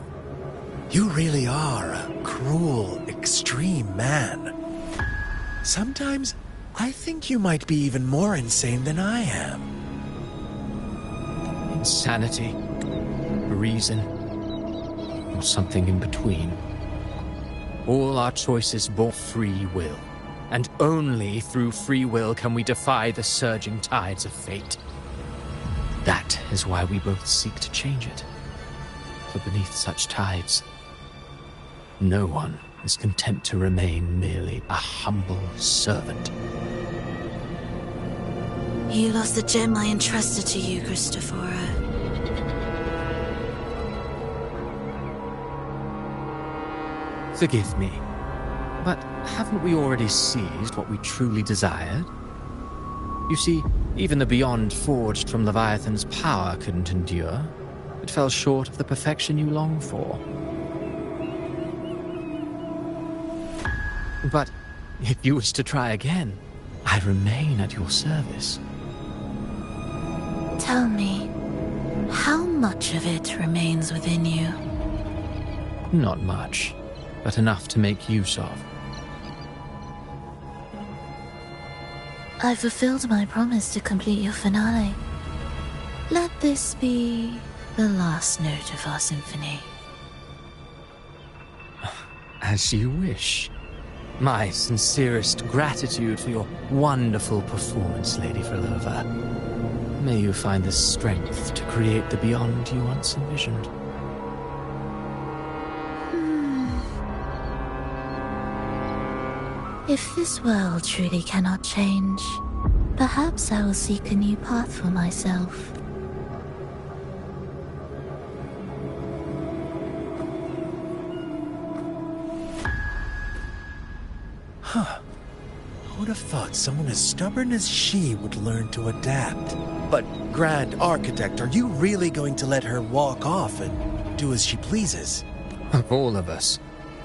You really are a cruel, extreme man. Sometimes I think you might be even more insane than I am. Insanity, reason, or something in between. All our choices bore free will, and only through free will can we defy the surging tides of fate. That is why we both seek to change it. For beneath such tides, no one is content to remain merely a humble servant. You lost the gem I entrusted to you, Christophora. Forgive me, but haven't we already seized what we truly desired? You see, even the beyond forged from Leviathan's power couldn't endure. It fell short of the perfection you long for. But if you wish to try again, I remain at your service. Tell me, how much of it remains within you? Not much, but enough to make use of. I fulfilled my promise to complete your finale. Let this be the last note of our symphony. As you wish. My sincerest gratitude for your wonderful performance, Lady Frolova. May you find the strength to create the beyond you once envisioned. If this world truly cannot change, perhaps I will seek a new path for myself. Huh. I would have thought someone as stubborn as she would learn to adapt. But, Grand Architect, are you really going to let her walk off and do as she pleases? Of all of us,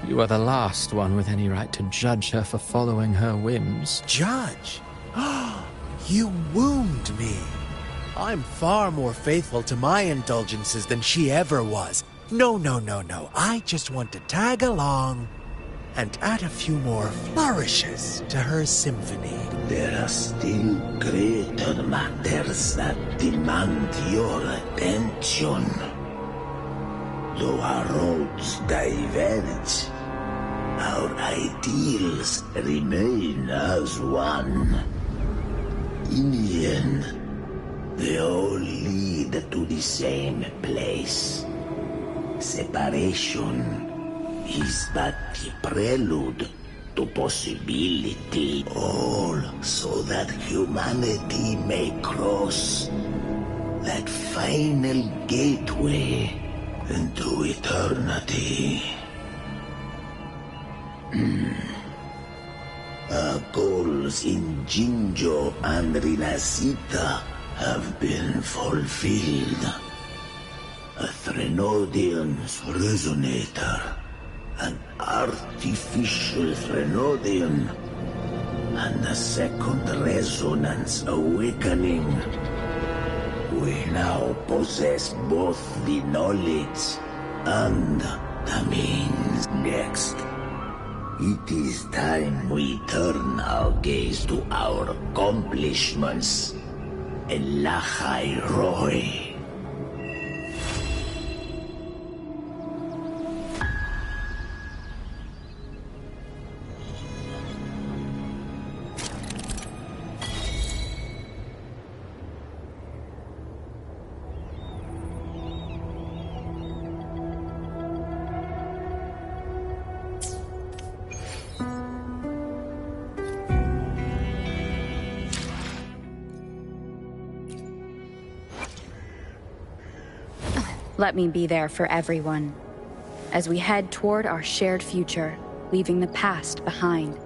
you are the last one with any right to judge her for following her whims. Judge? You wound me. I'm far more faithful to my indulgences than she ever was. No. I just want to tag along and add a few more flourishes to her symphony. There are still greater matters that demand your attention. Though our roads diverge, our ideals remain as one. In the end, they all lead to the same place. Separation is but the prelude to possibility. All so that humanity may cross that final gateway into eternity. Our goals in Jinjo and Rinasita have been fulfilled. A Threnodian's resonator, an artificial Threnodian, and a second resonance awakening. We now possess both the knowledge and the means. Next, it is time we turn our gaze to our accomplishments. Elachai Roy. Let me be there for everyone, as we head toward our shared future, leaving the past behind.